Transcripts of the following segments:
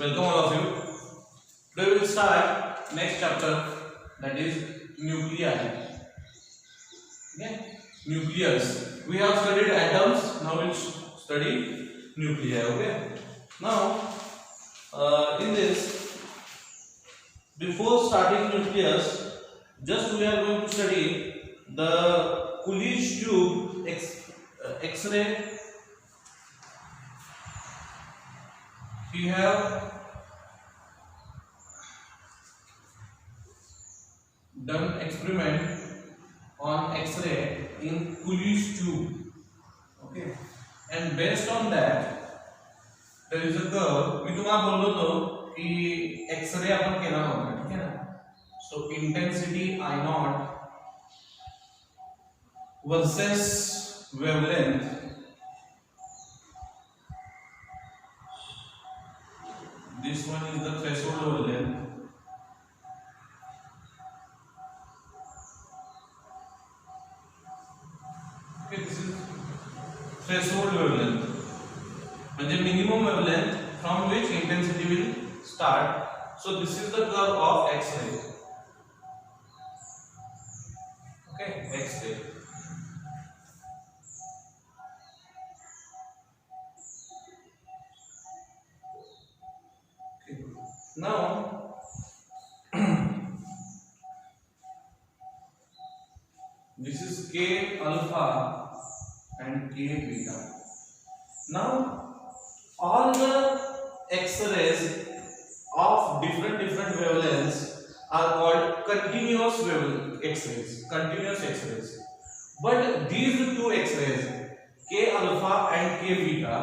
Welcome all of you. Today we will start next chapter, that is nuclei. Okay, nucleus. We have studied atoms. Now we'll study nuclei. Okay. Now, in this, before starting nucleus, just we are going to study the Coolidge tube X-ray. We have done experiment on X-ray in Coolidge tube. Okay, and based on that, there is a curve. मी तुम्हाला बोललो होतो की X-ray आपण केला होता, ठीक आहे ना? So intensity I naught versus wavelength. This one is the threshold wavelength. Okay, this is threshold wavelength. म्हणजे minimum wavelength from which intensity will start. So this is the curve of X-ray. Okay, X-ray. Now, this is K alpha and K beta. Now, all the X-rays of different wavelengths are called continuous X-rays. Continuous X-rays. But these two X-rays, K alpha and K beta,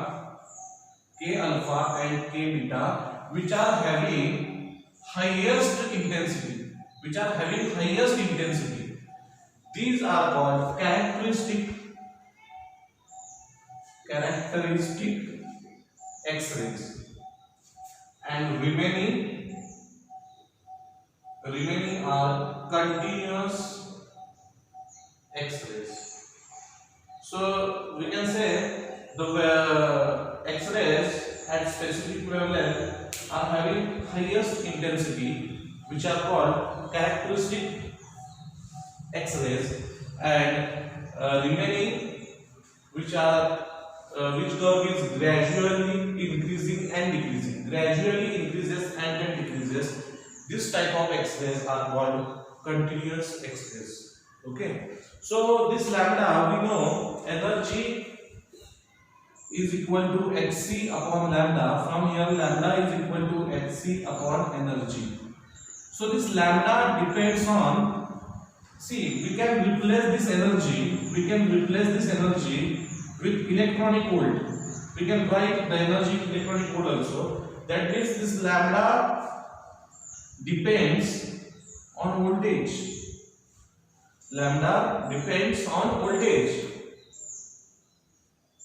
which are having highest intensity, these are called characteristic X-rays, and remaining are continuous X-rays. So we can say the X-rays at specific wavelength are having highest intensity, which are called characteristic X-rays, and remaining, which curve is gradually increasing and decreasing. Gradually increases and then decreases. This type of X-rays are called continuous X-rays. Okay. So this lambda, we know energy is equal to hc upon lambda. From here, lambda is equal to hc upon energy. So this lambda depends on, see, we can replace this energy with electronic volt. We can write the energy in electronic volt also. That means this lambda depends on voltage. Lambda depends on voltage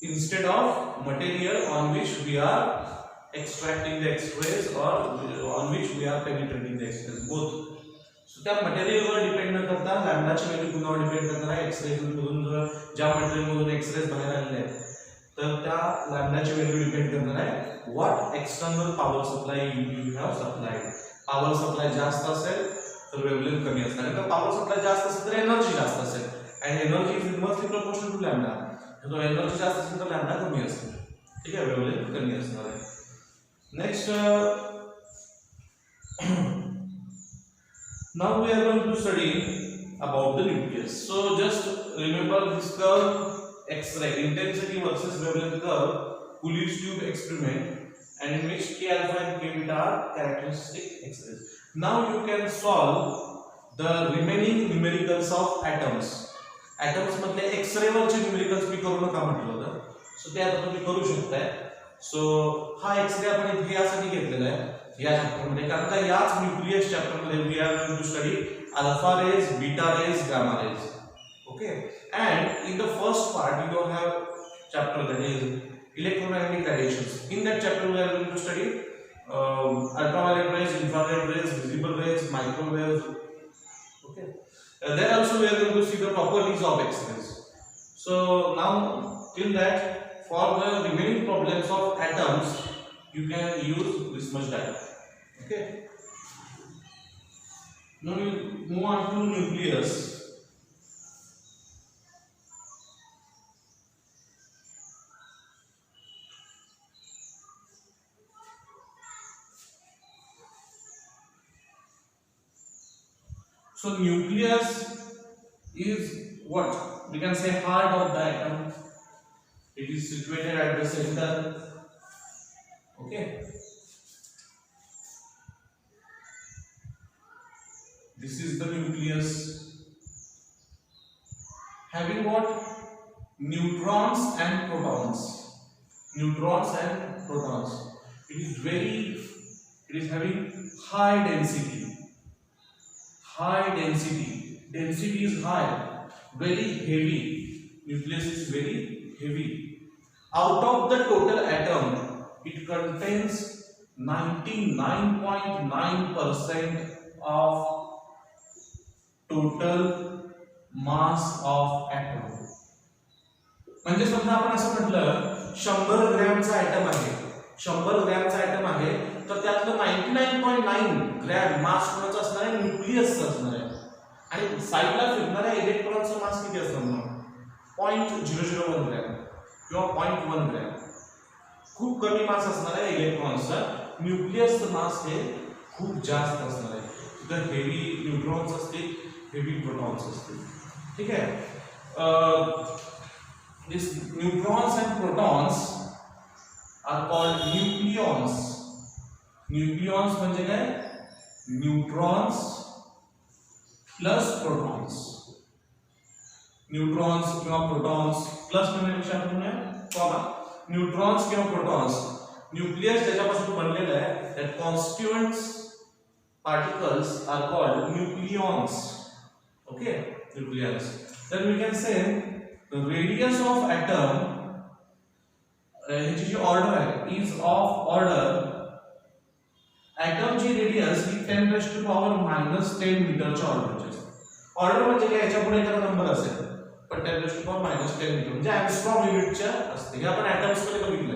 instead of material on which we are extracting the X-rays or on which we are penetrating the X-rays. Both. So त्या material वर depend न करता लॅम्डाची value पुन्हा depend करणार आहे x-ray मधून ज्या material मधून X-rays बाहेर आलेले आहेत तर त्या लॅम्डाची व्हॅल्यू डिपेंड करणार आहे what external power supply you have supplied. Power supply जास्त असेल तर वेव्हलेंथ कमी असणार आहे. तर पॉवर सप्लाय जास्त असेल तर एनर्जी जास्त असेल आणि energy is inversely proportional to lambda. तो एनर्जी जास्त असेल तर लॅम्डा कमी असेल, ठीक आहे, वेव्हलेंथ कमी असणार आहे. Next, now we are going to study about the nucleus. So just remember this curve, X-ray intensity versus wavelength curve, Coolidge tube experiment, and in which K alpha and K beta are characteristic X-rays. Now you can solve the remaining numericals of atoms. Atoms मधले X-ray वरचे numericals मी करू नका म्हटलं होतं. So ते आता तुम्ही करू शकताय. So हा X-ray आपण इथे यासाठी घेतलेला आहे या चॅप्टर मध्ये, कारण का याच न्यूक्लियस चॅप्टर मध्ये we are going to study alpha rays, beta rays, gamma rays. Okay, and in the first part we don't have chapter that is electromagnetic radiations. In that chapter we are going to study ultraviolet rays, infrared rays, visible rays, microwaves. Okay, then also we are going to see the properties of X-rays. So now till that, for the remaining problems of atoms, you can use this much data. Okay. Now we move on to nucleus. So nucleus is what we can say heart of the atom. It is situated at the center. Okay. This is the nucleus. Having what? Neutrons and protons. Neutrons and protons. It is having high density. High density. Density is high. Very heavy. Nucleus is very heavy. Out of the total atom, it contains 99.9% of total mass of atom. म्हणजे समजा आपण असं म्हटलं 100 ग्रॅमचा atom आहे, 100 ग्रॅमचा atom आहे, तर त्यातलं 99.9 gram मास कोणाचा असणार आहे? न्यूक्लियसचा असणार आहे. आणि साइडला फिरणाऱ्या इलेक्ट्रॉनचा मास किती असणार मग? 0.001 ग्रॅम किंवा 0.1 ग्रॅम. खूप कमी मास असणार आहे इलेक्ट्रॉनचा. न्यूक्लियसचं मास हे खूप जास्त असणार आहे. तिथं हेवी न्यूट्रॉन्स असतील, हेवी प्रोटॉन्स असतील. ठीक आहे. These neutrons and protons are called nucleons. Nucleons म्हणजे काय? Neutrons plus protons. Neutrons किंवा protons plus म्हणण्यापेक्षा आपण म्हणूया neutrons किंवा protons. Nucleus त्याच्यापासून बनलेला आहे. That constituents particles are called nucleons. Okay, nucleons. Then we can say the radius of atom, ह्याची जी ऑर्डर आहे, is of order. Atom ची रेडियस ही 10⁻⁻10 मीटरच्या ऑर्डरची असते. ऑर्डर म्हणजे काय? याच्या पुढे एखादा नंबर असेल, पण 10⁻⁻10 मीटर म्हणजे एंगस्ट्रॉम युनिटच्या असते. हे आपण ॲटम्स मध्ये बघितलं.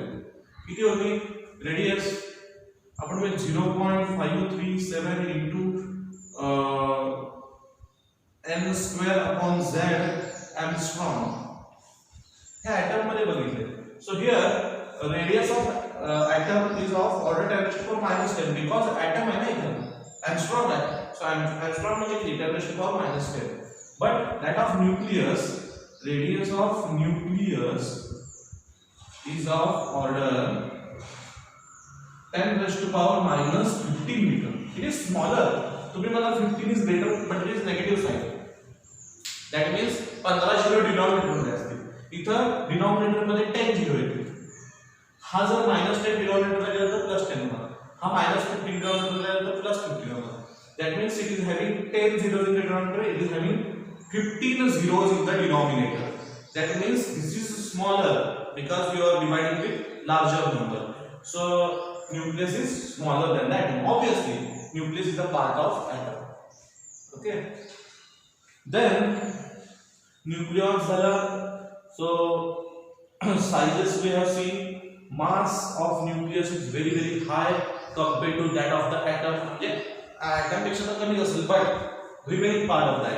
किती होती रेडियस? आपण 0.537 into n²/z एंगस्ट्रॉम हे ॲटम मध्ये बघितले. So here radius of atom is of order 10⁻⁻10 because atom आहे ना इथं, एंगस्ट्रॉम आहे. सो एंगस्ट्रॉम म्हणजे किती? 10⁻⁻10. But that of nucleus, radius of nucleus is of order 10⁻⁻15 metre. It is smaller. तुम्ही मला 15 is greater but it is negative sign. That means 15 zero denominator मध्ये असतील. इथं डिनॉमिनेटर मध्ये 10 झिरो येतील. हा जर -10 डिनॉमिनेटरला गेला तर +10 होणार. हा -15 डिनॉमिनेटरला गेला तर +15 होणार. That means it is having 10 zeros in the denominator. It is having 15 zeros in the denominator. That means this is smaller because you are dividing with larger number. So nucleus is smaller than the atom. Obviously, nucleus is a part of atom. Okay. Then nucleons are so sizes we have seen. Mass of nucleus is very high compared to that of the atom. Atom पेक्षा तर कमी असेल, but remaining part of the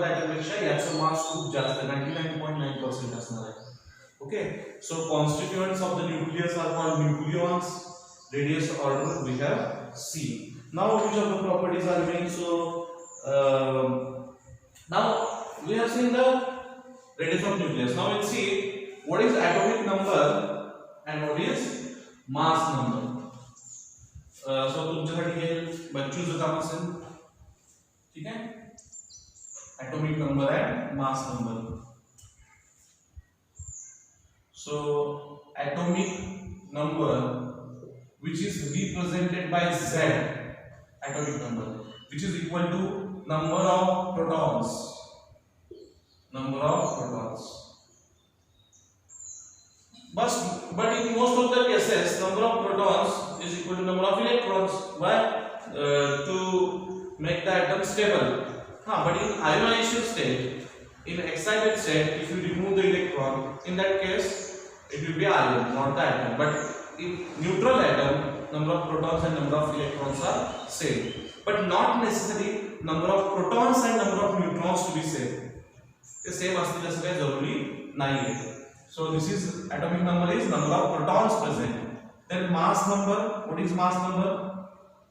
atom पेक्षा याचं मास खूप जास्त 99.9% असणार आहे. Okay, so constituents of the nucleus are called nucleons. Radius order we have seen. Now which of the properties are remaining? So now we have seen the radius of nucleus. Now let's see what is atomic number and what is mass number. So तुमच्यासाठी हे बच्चूचं काम असेल. ठीक आहे. atomic number and mass number. So atomic number which is represented by Z, atomic number which is equal to number of protons. But in most of the cases, number of protons is equal to number of electrons. Why? To make the atom stable. But in ionization state, in excited state, if you remove the electron, in that case, it will be ion, not the atom. But in neutral atom, number of protons and number of electrons are same, but not necessarily number of protons and number of neutrons to be same. ते same असतील असं काही जरुरी नाहीये. So this is atomic number is number of protons present. Then mass number, what is mass number?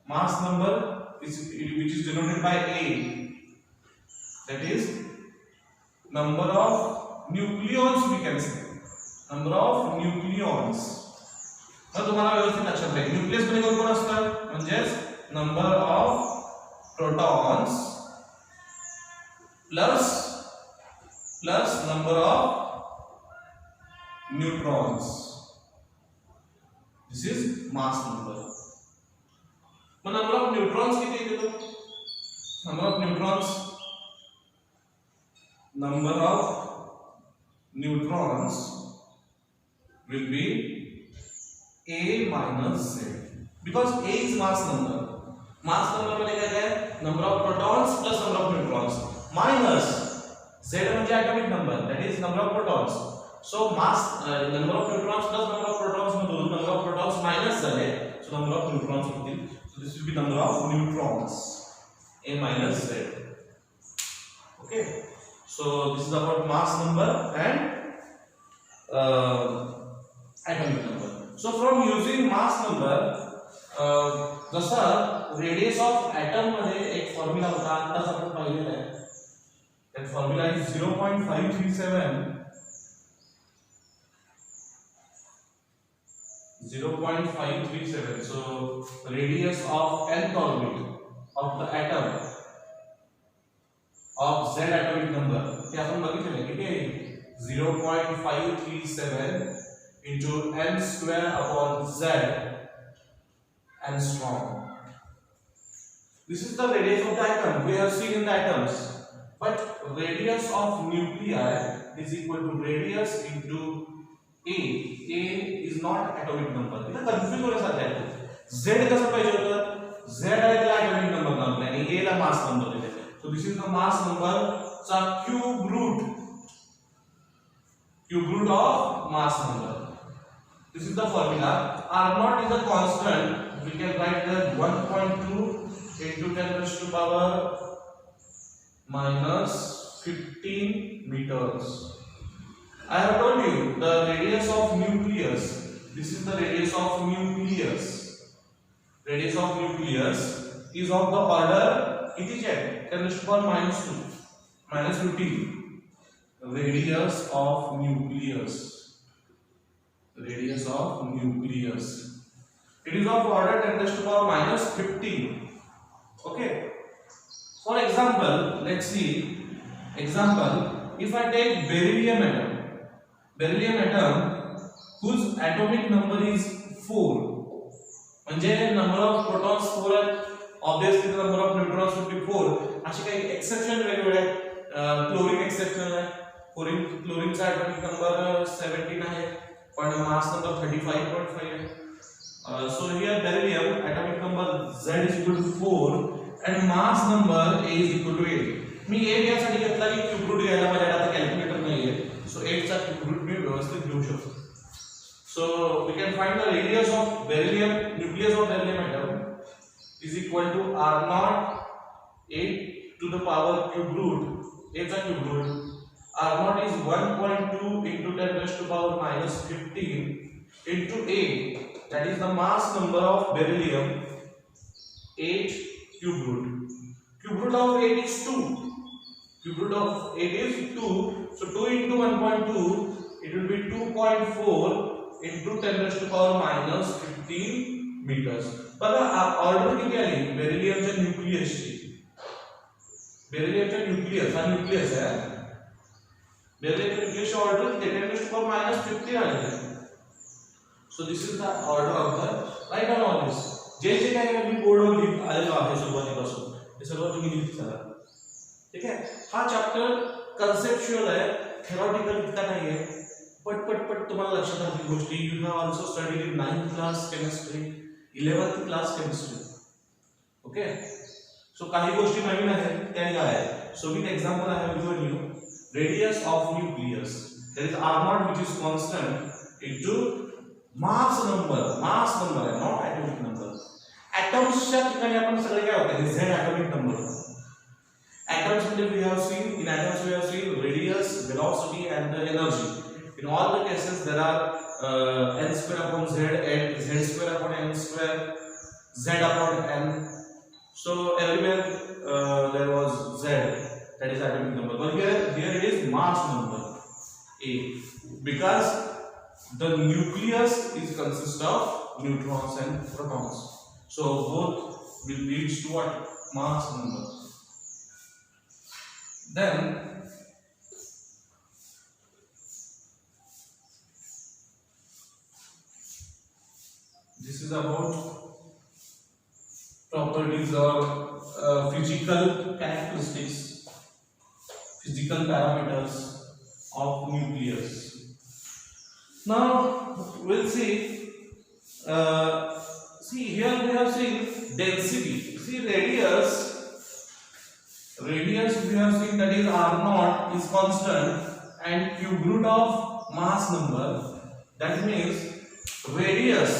Mass number is which is denoted by A. That is number of nucleons we can say. Number of nucleons. मग तुम्हाला व्यवस्थित लक्षात राहील nucleus मध्ये कोण कोण असतात म्हणजे number of protons plus number of neutrons. This is mass number. Mug number of neutrons किती येतो? Number of neutrons will be A minus Z because A is mass number. Mass number मध्ये काय आहे? Number of protons plus number of neutrons minus Z म्हणजे atomic number, that is number of protons. So mass number of neutrons plus number of protons मधून number of protons minus झाले, so number of neutrons होतील. So this will be number of neutrons, A minus Z. Okay, so this is about mass number and atomic number. So from using mass number, जसा radius of atom मध्ये एक formula होता आताच आपण पाहिलेला आहे. That formula is 0.537. 0.537. So radius of nth orbit of the atom of Z atomic number. ते आपण बघितले किती आहे? 0.537 into n square upon Z angstrom. This is the radius of the atom. We have seen in the atoms. But radius of nuclei is equal to radius into A. A is not atomic number. इतना confuse होण्यासारखं आहे. Z कसं पाहिजे होतं? Z आहे त्याला atomic number नाव नाही. A La mass number दिले. So this is the mass number चा cube root of mass number. This is the formula. R0 is a constant. We can write that 1.2 into 10 raised to power minus 15 meters. I have told you the radius of nucleus. This is the radius of nucleus. Radius of nucleus is of the order. किती है? 10 raised to power minus 2, minus 15. Radius of nucleus. Radius of nucleus. It is of order 10 raised to power minus 15. Okay. For example, let's see. Example: if I take beryllium atom whose atomic number is 4, म्हणजे number of protons 4 आहेत, obviously the number of neutrons would be 4. अशी काही exception वेगवेगळे आहेत. Chlorine exception आहे. Chlorine चा atomic number 17 आहे, पण mass number 35.5 आहे. So here beryllium atomic number Z is equal to 4 and mass number A is equal to 8. मी 8 यासाठी घेतला की क्यूब रूट घ्यायला माझ्याकडे आता कॅल्क्युलेटर नाहीये, so 8 चा क्यूब रूट मी व्यवस्थित घेऊ शकतो. So we can find the radius of beryllium, nucleus of beryllium atom is equal to R0 8 to the power cube root, 8 चा cube root. R0 is 1.2 into 10 raised to power minus 15 into A, that is the mass number of beryllium, 8 cube root. Cube root of 8 is 2. Cube root of 8 is 2. So 2 into 1.2, it will be 2.4 into 10 raised to power minus 15 meters. बघा order किती आली बेरिलियमच्या न्यूक्लियसची. बेरिलियमच्या nucleus हा nucleus आहे. बेरिलियमच्या न्यूक्लियसची order 10 raised to power minus 15 आली. So this is the order of the right on all this. जे जे काही मी बोर्डवर लिहित आलेलो आहे सुरुवातीपासून हे सर्व तुम्ही लिहित चला. ठीक आहे. हा चॅप्टर कन्सेप्च्युअल आहे, थेरॉटिकल इतका नाही आहे. पट तुम्हाला लक्षात राहतील गोष्टी. You have also studied in 9th class chemistry, 11th class chemistry. Okay. So काही गोष्टी नवीन आहेत त्या या आहेत. So with example I have given you radius of nucleus, there is R0 which is constant into mass number आहे, not atomic number. ॲटॉम्सच्या ठिकाणी आपण सगळे काय होतं, हे Z atomic number. atoms we have seen, in atoms we have seen radius, velocity and the energy. In all the cases there are n square upon z and z square upon n square, z upon n. So everywhere there was z, that is atomic number, but here it is mass number A, because the nucleus is consist of neutrons and protons, so both will lead to what, mass number. Then this is about properties or physical characteristics, physical parameters of nucleus. Now we'll see. See here we have seen density. See radius we have seen, that is r naught is constant and cube root of mass number, that means radius,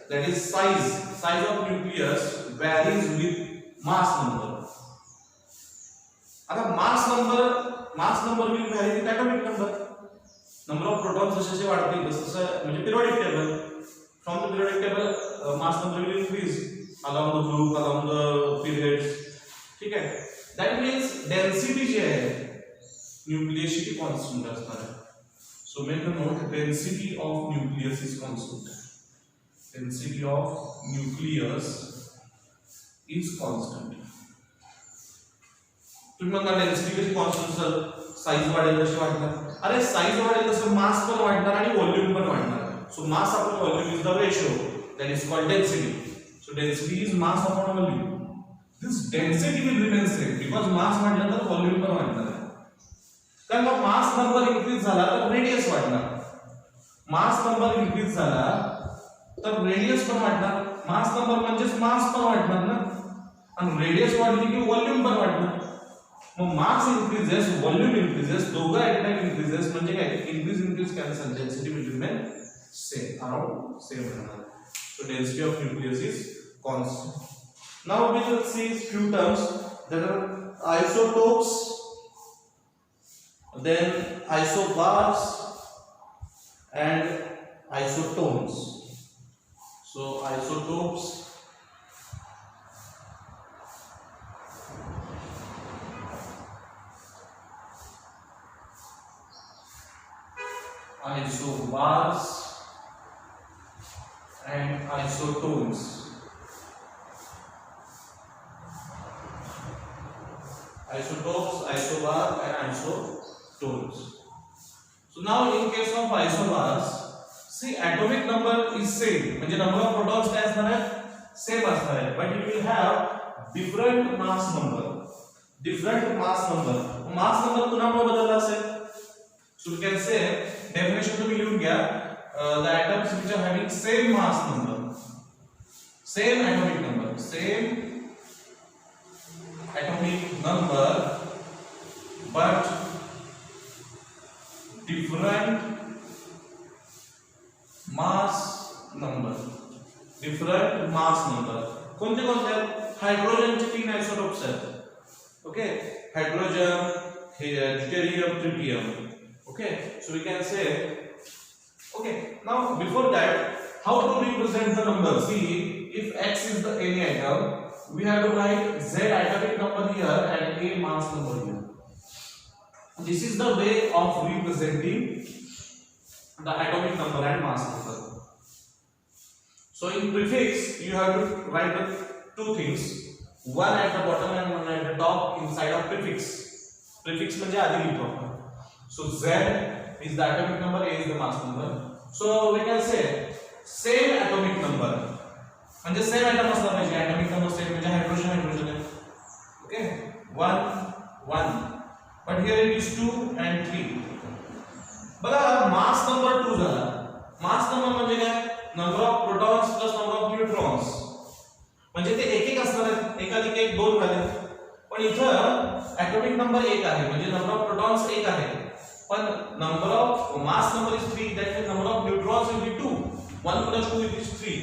that is size of nucleus varies with mass number. आता mass number will vary with atomic number. Number of protons जसे वाढतील तसं म्हणजे periodic table, from the periodic table mass number will increase along the group, along the periods. ठीक है, that means density जे है nucleus की constant असणार है. So make a note, density of nucleus is constant. Density of nucleus is constant. तुम्ही म्हणता density कशी constant असेल, size वाढेल तशी वाढणार. अरे size वाढेल तसं mass पण वाढणार आणि volume पण वाढणार. So mass upon volume is the ratio, that is called density. So density is mass upon volume. This density will remain same because mass वाढला तर volume पण वाढणार आहे. कारण मग mass number increase झाला तर radius वाढणार. mass number increase झाला तर radius पण वाढणार. mass number म्हणजेच mass पण वाढणार ना, आणि radius वाढली की volume पण वाढणार. मग mass increases, volume increases, दोघं at time increases म्हणजे काय, increase cancel, density will remain same, around same राहणार. So density of nucleus is constant. Now we will see few terms. There are isotopes, then isobars and isotones. So isotopes, isobars and isotones. Isotopes, isobar and isotones. So now in case of isobars, see atomic number is same, म्हणजे number of protons काय असणार आहे, same असणार आहे, but it will have different mass number. mass number कुणामुळे बदलला असेल? So we can say definition तुम्ही लिहून घ्या, the atoms which are having same mass number, same atomic number but different mass number. कोणते हायड्रोजनचे 3 आयसोटोप्स आहेत. Okay, hydrogen, deuterium, tritium. Okay, so we can say, okay, now before that, how to represent the number? See, if x is the any atom, we have to write z atomic number here and a mass number here. This is the way of representing the atomic number and mass number. So in prefix, you have to write the two things, one at the bottom and one at the top inside of prefix. Prefix म्हणजे आधी लिहितो आपण. So z is the atomic number, a is the mass number. So we can say same atomic number. म्हणजे same atom असला पाहिजे, atomic number same म्हणजे hydrogen आहे. Okay, 1 but here it is 2 and 3. बघा mass number 2 झाला. mass number म्हणजे काय, number of protons plus number of neutrons. म्हणजे ते एक असणार आहेत, एकाधिक एक 2 झाले. पण इथं atomic number 1 आहे म्हणजे number of protons 1 आहे. But number of mass number is 3, that means number of neutrons will be 2. 1 plus 2 is 3.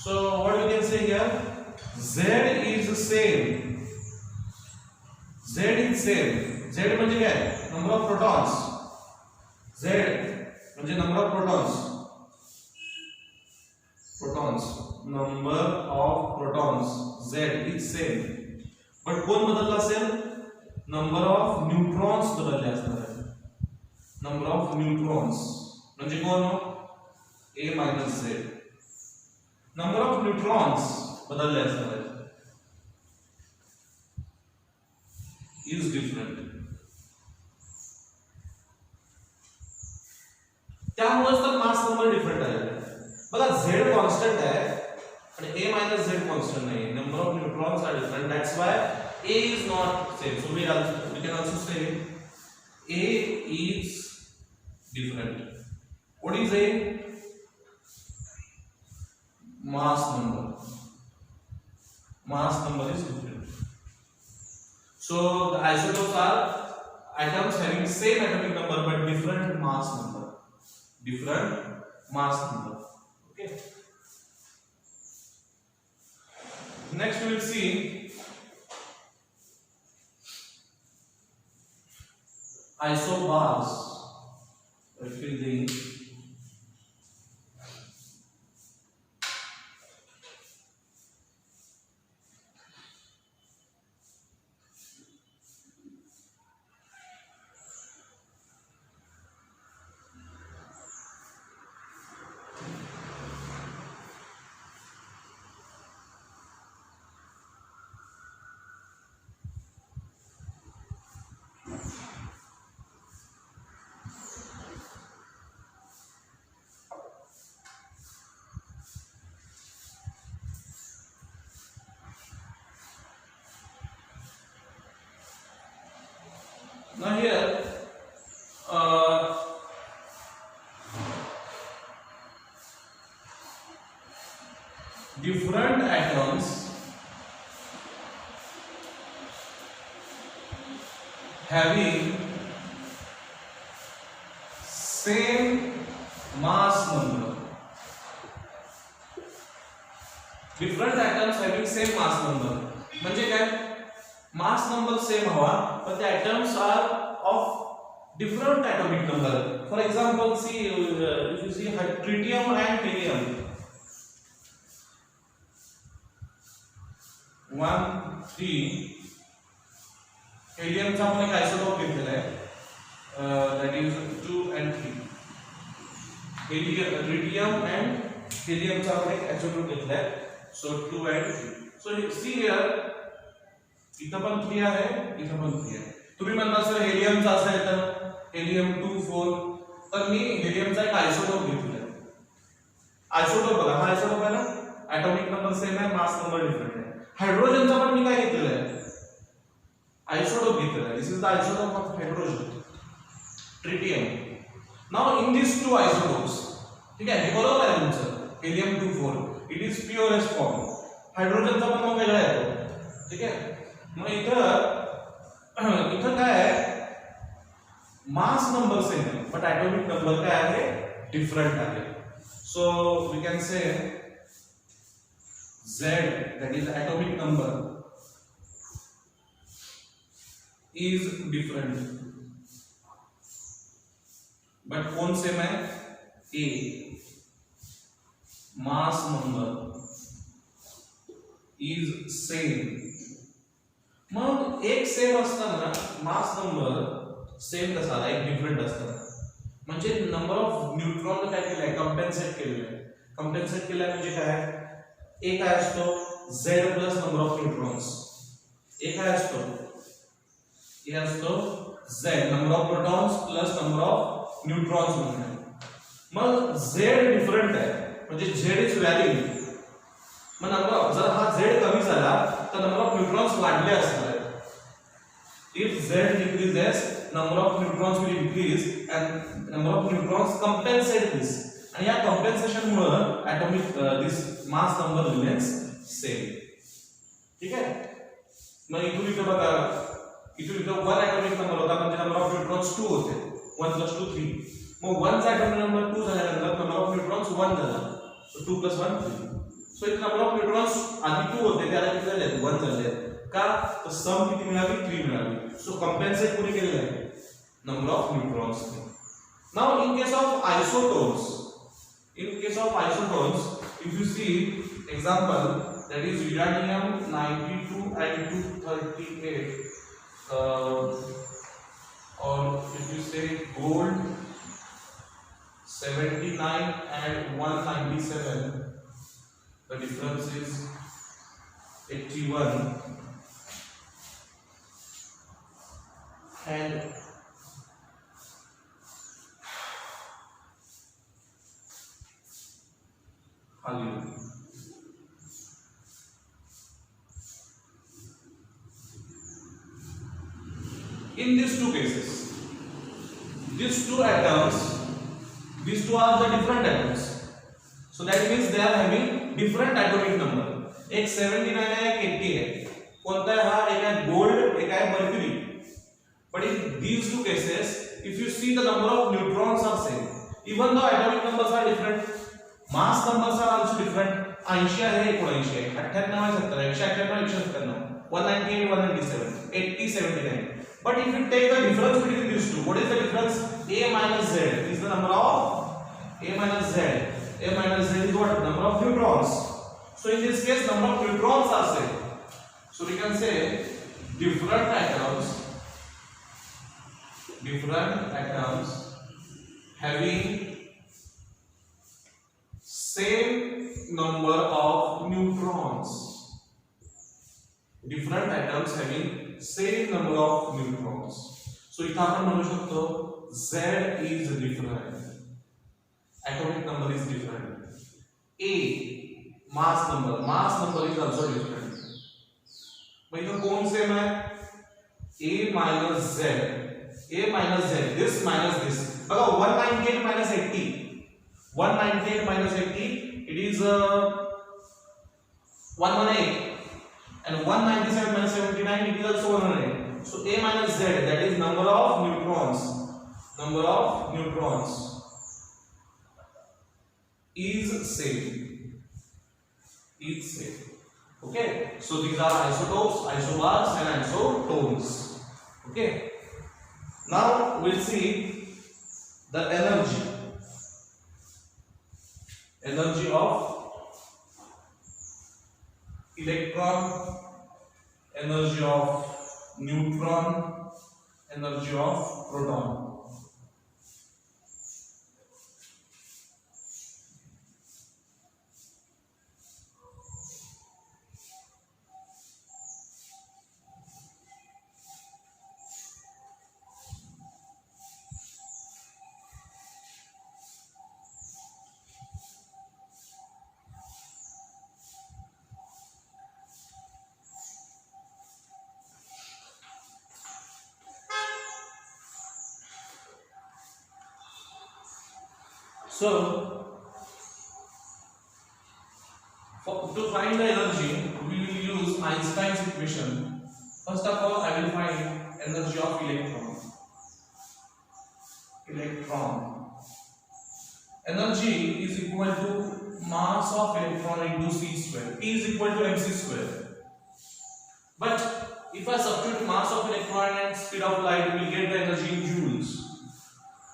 So what we can say here, z is same. Z is same. Z म्हणजे काय, number of protons. Z म्हणजे number of protons. Number of protons. Z is same. But कोण बदलला असेल, number of neutrons बदलले असणार आहे. number of neutrons म्हणजे कोण, a minus z. number of neutrons बदलले असणार आहे, is different. त्यामुळे तर मास नंबर डिफरंट आहे. बघा z कॉन्स्टंट आहे आणि a minus z कॉन्स्टंट नाही. number of neutrons are different. That's why a is not same. So we can also say a is different. What is a? Mass number. Mass number is different. So the isotopes are atoms having same atomic number but different mass number. Okay. Next we will see isobars. Fill the now here different atoms having same mass number. Different atoms having same mass number म्हणजे काय, mass number same हवा but the atoms are of different atomic number. For example, see if you see tritium and helium, 1 3 helium चा आपण एक isotope घेतलेला आहे, that is 2 and 3. tritium and helium चा आपण एक आयसोटोप घेतला आहे, so 2 and 3. so see here, इथं पण 3 आहे, इथं पण 3 आहे. तुम्ही म्हणता सर हेलियमचा असेल तर हेलियम 2 4, तर मी हेलियमचा एक आयसोटोप घेतलेला आहे. आयसोटोप बघा, हा आयसोटोप आहे ना, ॲटॉमिक नंबर सेम आहे, मास नंबर डिफरंट आहे. हायड्रोजनचा पण मी काय घेतलेला आहे, आयसोटोप घेतलेला आहे. This is the isotope of hydrogen, tritium. Now in this two isotopes, ठीक आहे, हे बरोबर आहे तुमचं, helium 2 4 it is purest form. हायड्रोजनचा पण मग वेगळा येतो, ठीक आहे. मग इथं काय आहे, मास नंबर सेम आहे बट ॲटॉमिक नंबर काय आहे, डिफरंट आहे. So we can say Z, that is atomic number, is different but कौन सेम है, A. mass number is same. मग एक सेम असताना मास नंबर सेम कसा, एक डिफरंट असताना, म्हणजे नंबर ऑफ न्यूट्रॉन काय केलंय, कॉम्पेन्सेट केलेलं आहे. कॉम्पेन्सेट केलंय म्हणजे काय, एक काय असतो Z plus number of neutrons, एक काय असतो, हे असतो Z number of protons plus number of neutrons म्हणून. मग Z डिफरंट आहे म्हणजे Z is value. Mug number जर हा Z कमी झाला तर नंबर ऑफ न्यूट्रॉन्स वाढले असणार आहेत. If Z decreases, number of neutrons will increase and number of neutrons compensate this. आणि या compensation Mule atomic this mass number remains same, ठीक आहे. मग इथं बघा, इथं 1 ॲटॉमिक नंबर होता म्हणजे नंबर ऑफ न्यूट्रॉन्स 2 होते, 1 + 2 3. मग 1 चा atomic number 2 झाल्यानंतर number of neutrons 1 झाला. So 2 + 1 3. So इथे number of neutrons आधी 2 होते त्याला किती झाले 1 झाले. का तर सम किती मिळाली 3 मिळाली. सो कॉम्पेन्सेट कोणी केलेलं आहे number of neutrons. Now in case of isotones, if you see example, that is uranium 92 and 238, or if you say gold 79 and 197, the difference is 81, and in these two cases, these two are the different atoms. So that means they are having different atomic number. एक 79 है, एक 80 है. कोणता है हा? एक है gold, एक है mercury. But in these two cases, if you see the number of neutrons are same, even though atomic numbers are different, mass numbers are also different. 80 है, 79 है, 98 है, 70 है, 198, 198, 197, 80, 79. But if you take the difference between these two, what is the difference? A minus Z is the number of A minus Z. A minus Z is what? Number of neutrons. So in this case, number of neutrons are same. So we can say different atoms having same number of neutrons. Different atoms having same number of neutrons. So इथे आपण म्हणू शकतो Z is different. Atomic number is different. A mass number is also different. मग इथे कोण same आहे? A minus Z. This minus this. बघा 198 minus 80. 198 minus 80. It is 118. And 197 minus 79, it is also 108. So A minus Z, that is number of neutrons. Is same. Okay. So these are isotopes, isobars, and isotones. Okay. Now we'll see the energy of electron, energy of neutron, energy of proton. So, to find the energy, we will use Einstein's equation. First of all, I will find energy of electron. Energy is equal to mass of electron into c square. E is equal to mc square. But if I substitute mass of electron and speed of light, we will get the energy in joules.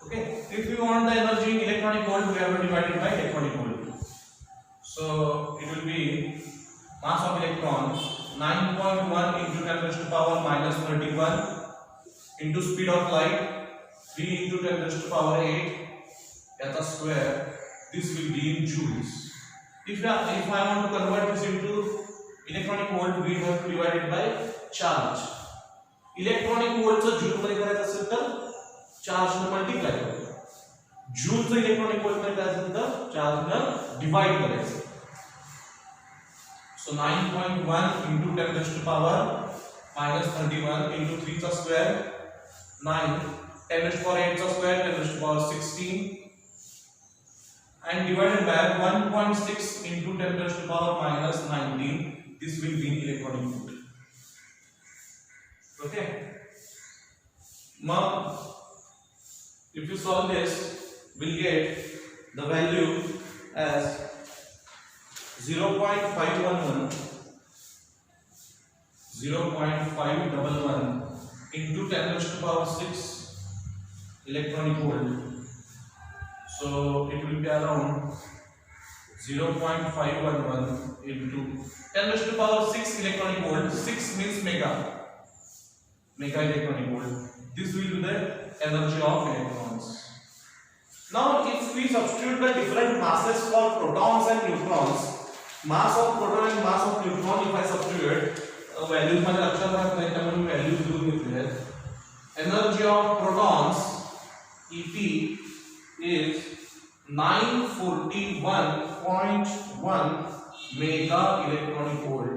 Okay, if we want the energy in electronic volt, we have to divide it by electronic volt. So it will be mass of electron 9.1 into 10 raised to power minus 31 into speed of light 3 into 10 raised to power 8 at a square. This will be in joules. If I want to convert this into electronic volt, we have to divide it by charge. Electronic volt चा joule मध्ये करायचं असेल तर charge ने multiply करायचं. Joule चा electronic volt मध्ये करायचं असेल तर चार्ज ने डिवाइड करायचं. So 9.1 into 10 raised to power minus 31 into 3 चा स्क्वेअर 9, 10 raised to power 8 चा square 10 raised to power 16 and divided by 1.6 into 10 raised to power minus 19. This will be electronic volt. Okay. Now, if you solve this, will get the value as 0.511 into 10 raised to power 6 electronic volt. So it will be around 0.511 into 10 raised to power 6 electronic volt. 6 means mega electronic volt. This will be the energy of electrons. Now if we substitute the different masses for protons and neutrons, mass of proton and mass of neutron, if I substitute values मध्ये लक्षात राहत नाही त्यामुळे मी values लिहून घेतले आहेत. Energy of protons EP is 941.1 mega electronic volt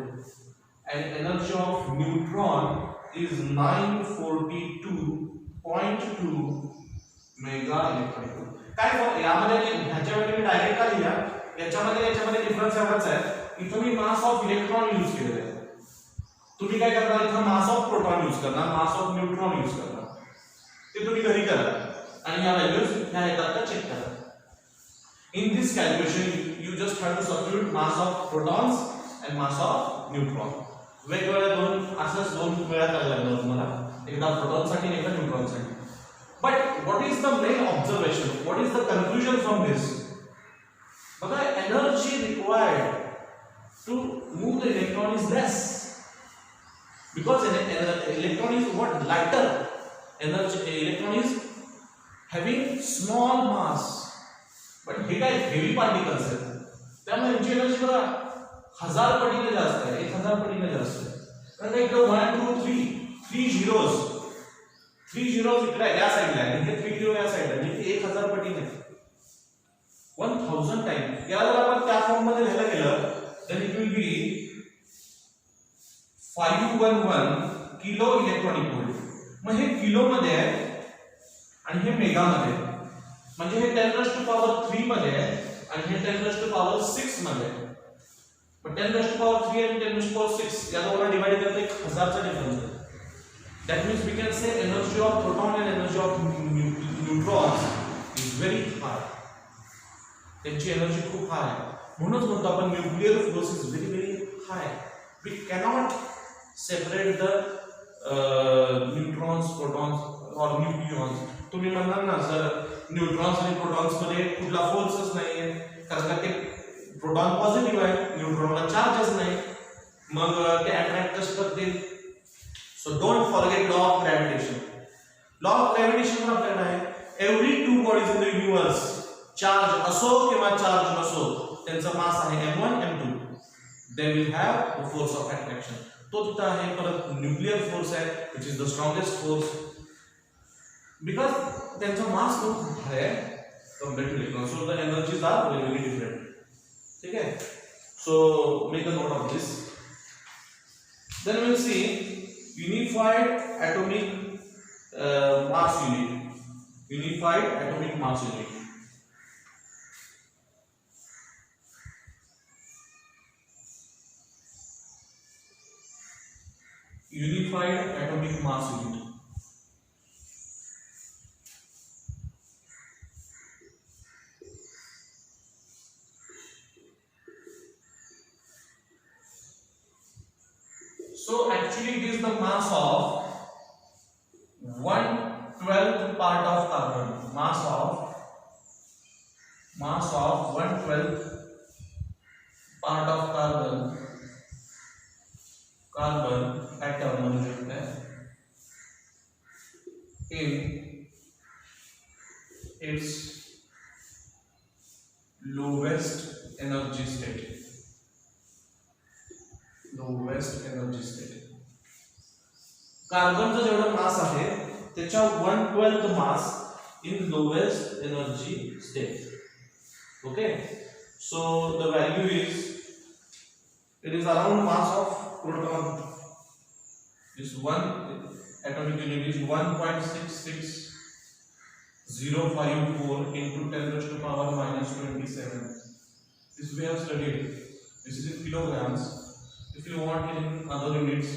and energy of neutron is 942.2 mega electronic volt. काय यामध्ये ह्याच्यामध्ये मी डायरेक्ट का लिहिला, याच्यामध्ये डिफरन्स एवढाच आहे. इथं मी मास ऑफ इलेक्ट्रॉन यूज केलेलं आहे. तुम्ही काय करणार, इथं मास ऑफ प्रोटॉन यूज करणार, मास ऑफ न्यूट्रॉन यूज करणार. ते तुम्ही घरी करा आणि या व्हॅल्यूज ह्या येतात का चेक करा. In this calculation, you just have to substitute mass of protons and mass of neutron. वेगवेगळ्या दोन वेळा करायला लागणार तुम्हाला, एकदा प्रोटॉन साठी एकदा न्यूट्रॉन साठी. But what is the main observation? What is the conclusion from this? बघा, energy required to move the electron is less because electron is what? Lighter. Electron is having small mass. पण हे काय heavy particles आहेत, त्यामुळे यांची energy बघा 1000 पटीने जास्त आहे, 1000 पटीने जास्त आहे. कारण इकडे 1 2 3 झिरोज इकडे या साइडला आहे आणि हे 3 झिरो या साइडला, म्हणजे 1000 पटीने 1000 टाइम. याला जर आपण त्या फॉर्म मध्ये लिहायला गेलं तर it will be 511 kilo electronic volt. मग हे किलो मध्ये आहे आणि हे मेगा मध्ये आहे. म्हणजे हे 10 raised to power 3 मध्ये आहे आणि हे 10 raised to power 6 मध्ये आहे. पण 10 raised to power 3 आणि 10 raised to power 6 या दोघांना डिवाइड केलं तर 1000 चा डिफरन्स आहे. That means we can say energy of proton and energy of neutrons is very high. त्यांची एनर्जी खूप हाय आहे. म्हणूनच म्हणतो आपण nuclear force is very high. We cannot separate the neutrons, protons or nucleons. तुम्ही म्हणणार ना सर न्यूट्रॉन्स आणि प्रोटॉन्स मध्ये कुठला फोर्सच नाहीये, कारण का ते प्रोटॉन पॉझिटिव्ह आहे, न्यूट्रॉनला चार्जच नाही, मग ते अट्रॅक्ट कसं करतील. So don't forget law of gravitation. Law of gravitation आपल्याला आहे every two bodies in the universe, charge असो किंवा चार्ज नसो, त्यांचा मास आहे m1 m2, they will have the force of attraction. तो तिथं आहे. परत न्यूक्लिअर फोर्स आहे which is the strongest force because त्यांचा मास खूप हाय आहे compared to electron, so the energies are very different. ठीक है, so make a note of this. Then we'll see unified atomic mass unit. Unified atomic mass unit. Unified atomic mass unit. So actually it is the mass of 1/12 part of carbon. Mass of 1/12 part of carbon atom in its lowest energy state. Lowest energy state. कार्बनचं जेवढं मास आहे त्याच्या 1/12 mass in lowest energy state. Okay, so the value is it is around mass of proton. This one atomic unit is 1.66054 into 10 raised to power minus 27. This we have studied. This is in kilograms. If you want it in other units,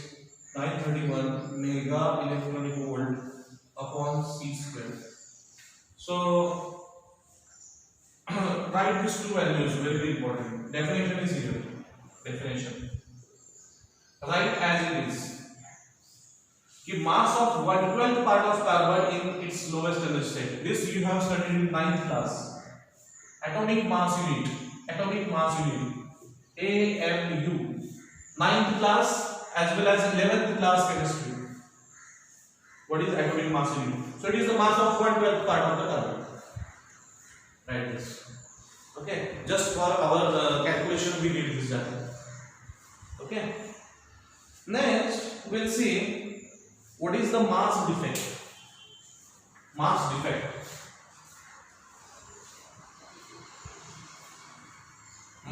931 mega electronic volt upon c square. So write these two values, very important. Definition is here. Definition. Write as it is. कि mass of 1/12 part of carbon in its lowest energy state. This you have studied in 9th class. Atomic mass unit. Atomic mass unit. AMU. 9th class as well as 11th class chemistry. What is atomic mass unit? So it is the mass of 1/12 part of the carbon. Write this. Okay. Just for our calculation we need this data. Okay. Next we'll see what is the mass defect. Mass defect.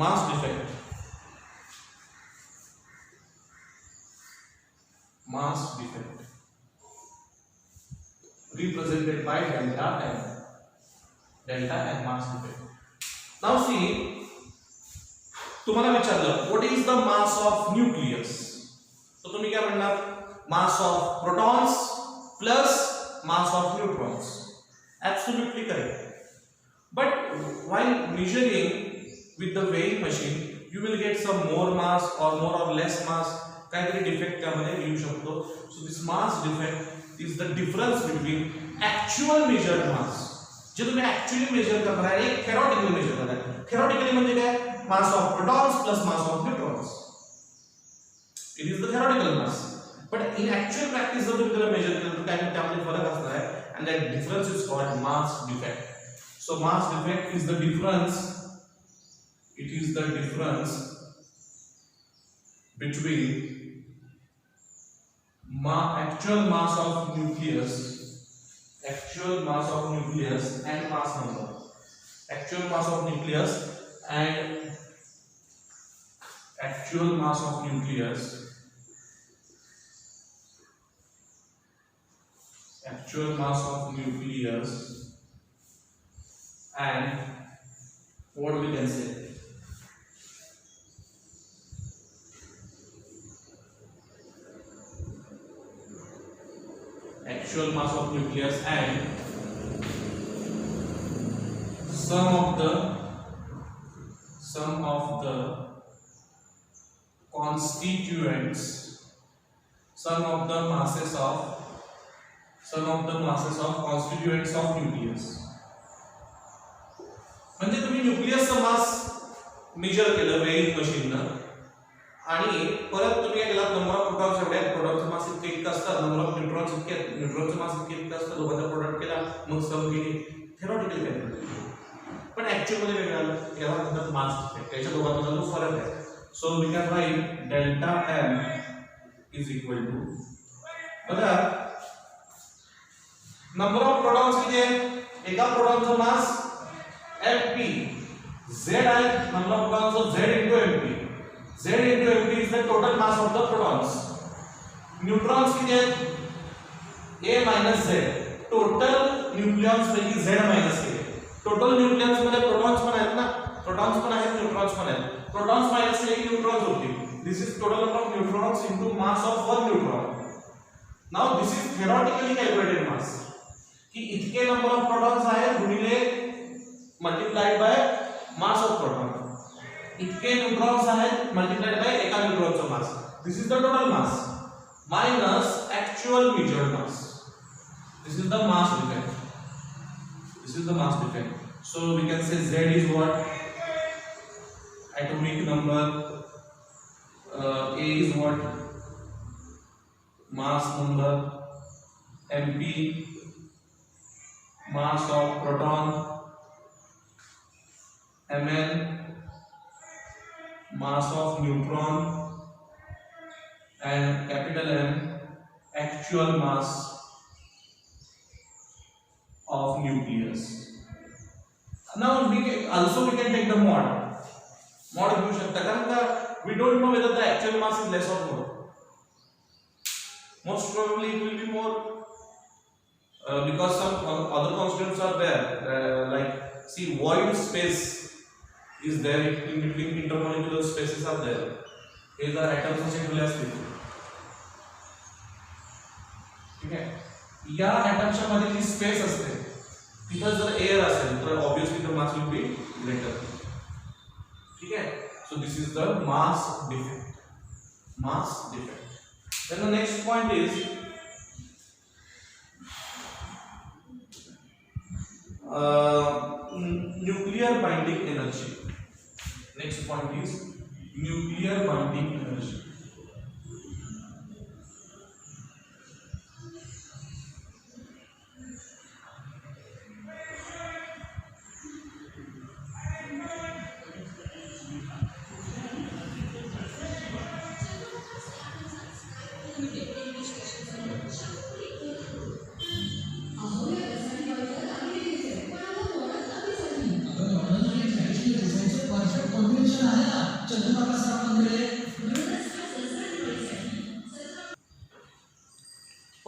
Mass defect. Mass defect. Represented by delta M. Delta M mass defect. Now see, तुम्हाला विचारलं what is the mass of nucleus? तो तुम्ही क्या म्हणणार? Mass of protons plus mass of neutrons. Absolutely correct. But while measuring with the weighing machine, you will get some more mass or more or less mass. काहीतरी defect त्यामध्ये येऊ शकतो. So this mass defect is the difference between actual measured mass. जे तुम्ही actually measure करणार आहे एक theoretically measure करणार आहे. Theoretically म्हणजे काय? Mass of protons plus mass of neutrons. It is the theoretical mass. But in actual practice जर तुम्ही त्याला measure केलं तर काय त्यामध्ये फरक असणार आहे. And that difference is called mass defect. So mass defect is the difference. It is the difference between actual mass of nucleus and mass number. Actual mass of nucleus and actual mass of nucleus. Actual mass of nucleus and what we can say. Actual mass of nucleus and sum of the constituents, sum of the masses of constituents of nucleus. म्हणजे तुम्ही न्यूक्लियसचा मास major केलं weighing मशीननं आणि परत तुम्ही काय केलं number of protons एवढे प्रोटॉनचं मास इतके असतात नंबर ऑफ न्यूट्रॉन्स इतके न्यूट्रॉनचं मास इतके असतं दोघांचा प्रोडक्ट केला मग सम केली थेरॉटिकल कॅल्क्युलेशन पण ऍक्च्युअल मध्ये वेगळं आलं याला म्हणतात मास डिफेक्ट त्याच्या दोघांमधला जो फरक आहे so we can write delta M is equal to बघा नंबर ऑफ प्रोटॉन्स किती आहे एका प्रोटॉनचं मास mp z आहे number of protons z into mp Z into mp is the total mass of the protons. Neutrons किती आहेत a minus z. Total nucleons पैकी z minus k. Total nucleons मध्ये protons पण आहेत ना protons पण आहेत neutrons पण आहेत. Protons minus k neutrons होतील. This is total number of neutrons into mass of one neutron. Now this is theoretically calculated mass. कि इतके number of protons आहेत गुणिले multiplied by mass of proton. इतके न्यूट्रॉन्स आहेत multiplied by एका न्यूट्रॉनचा mass this is the total mass minus actual measured mass this is the mass defect so we can say z is what atomic number a is what mass number mp mass of proton mn mass of neutron and capital M actual mass of nucleus. Now we can take the mod घेऊ शकता कारण का we don't know whether the actual mass is less or more. Most probably it will be more because some other constants are there like see void space is there in between intermolecular spaces are there. हे जर atoms असे ठेवले असतील ठीक आहे या atoms च्या मध्ये जी space असते तिथे जर एअर असेल तर obviously the mass will be greater. ठीक है, so this is the mass defect. Mass defect. Then the next point is nuclear binding energy. Next point is nuclear binding energy.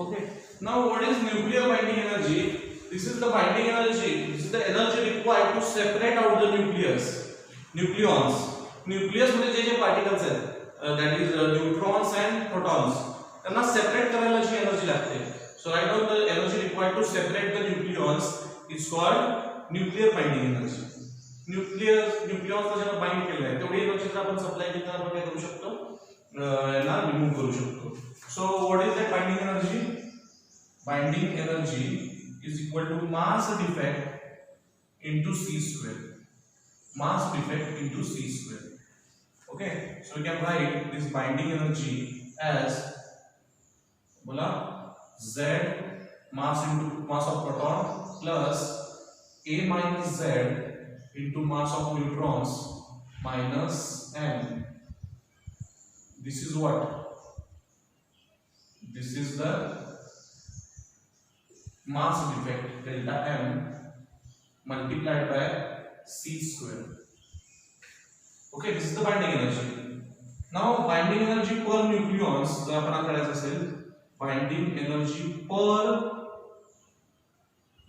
Okay. Now, what is nuclear binding energy? This is the binding energy. This is the energy required to separate out the nucleus, nucleons. Nucleus मध्ये जे particles आहेत, that is neutrons and protons. त्यांना separate करायला जी energy लागते. So right now the energy required to separate the nucleons is called nuclear binding energy. nucleons ला जेव्हा bind केलं आहे, तेवढी energy जर आपण supply केली तर आपण काय करू शकतो? याला remove करू शकतो. So what is that binding energy? Binding energy is equal to mass defect into c square. Mass defect into c square. Okay, so we can write this binding energy as bola z mass into mass of proton plus a minus z into mass of neutrons minus m. This is what? This is the mass defect delta m multiplied by c square. Okay, this is the binding energy. Now binding energy per nucleons जर आपण करायचं असेल, binding energy per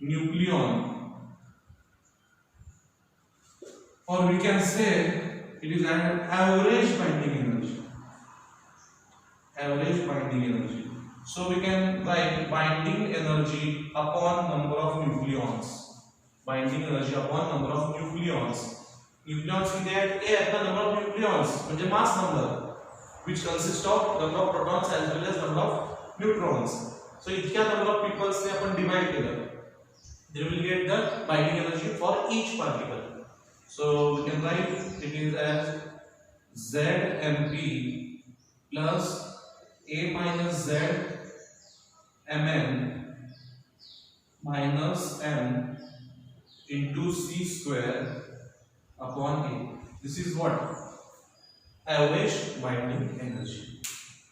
nucleon, or we can say it is an average binding energy. Average binding energy. So we can write binding energy upon number of nucleons. Binding energy upon number of nucleons. Nucleons in that A at the number of nucleons, which is mass number, which consists of number of protons as well as number of neutrons. So इतक्या number of people से अपन divide केलं, they will get the binding energy for each particle. So we can write it is as ZMP plus A minus Z Mn minus m into c square upon A. This is what? Average binding energy.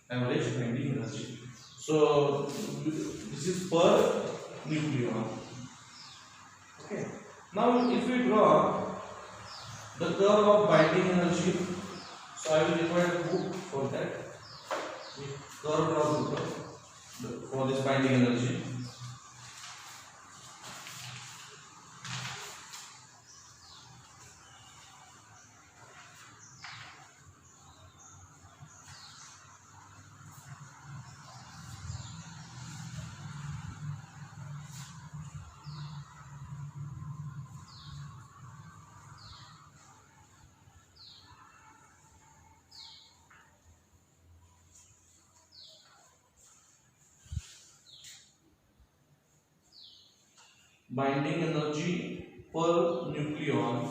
Average binding energy. So this is per nucleon. Okay. Now if we draw the curve of binding energy, so I will require a book for that. Curve of for this binding energy. Binding energy per nucleon,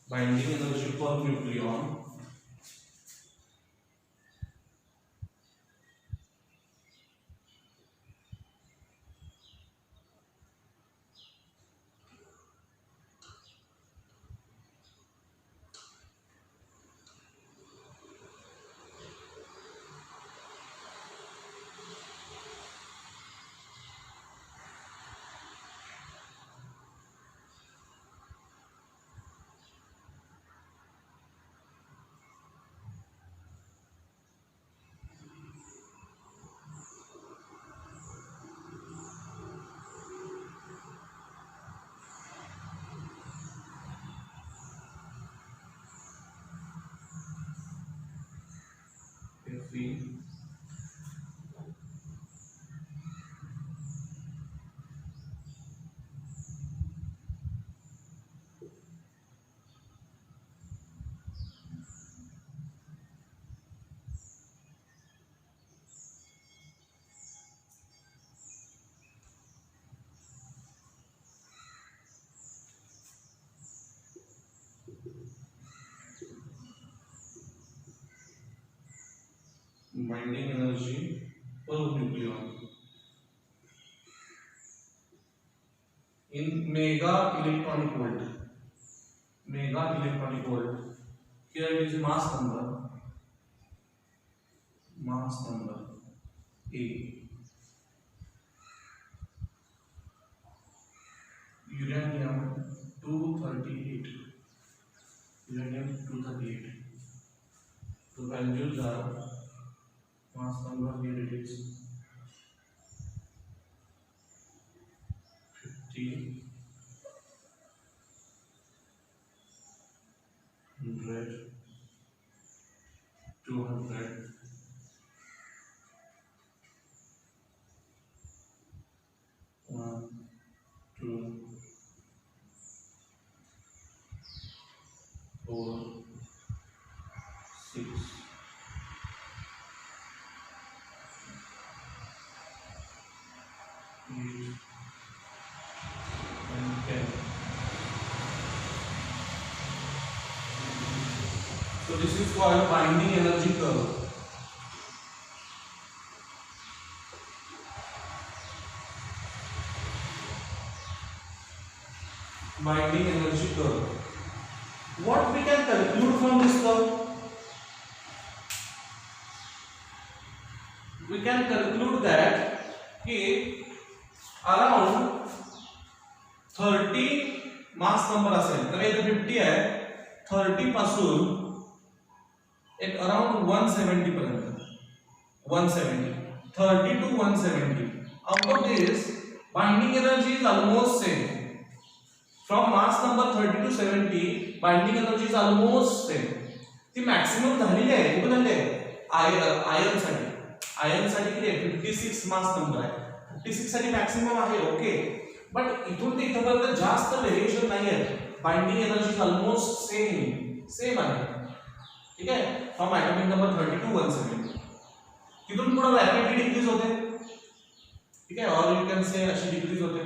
binding energy per nucleon if we binding energy per nucleon in mega electronic volt. Mega electronic volt. Here it is mass number. Mass number A. Uranium 238. Uranium 238. The values are mass number here it is 50, 100, 200, 1, 2, 4, 6, 8, and 10. So this is called binding energy curve. Binding energy curve. What we can conclude from this curve? We can conclude that around 30 mass number असेल तर इथे 50 आहे 30 पासून एक around 170 पर्यंत 170 30 to 170 out of this binding energy is almost same from mass number 30 to 70 binding energy is almost same ती maximum झालेली आहे कुठे झाली आहे आयर्न साठी किती आहे 56 मास नंबर आहे 56 साठी मॅक्सिमम आहे ओके बट इथून ते इथपर्यंत जास्त व्हेरिएशन नाही आहे binding energy is almost same आहे ठीक आहे फ्रॉम एटॉमिक नंबर 30 टू 170 इथून पुढे रॅपिडली डिक्रीज होते ठीक आहे और यू कैन से अशी डिक्रीज होते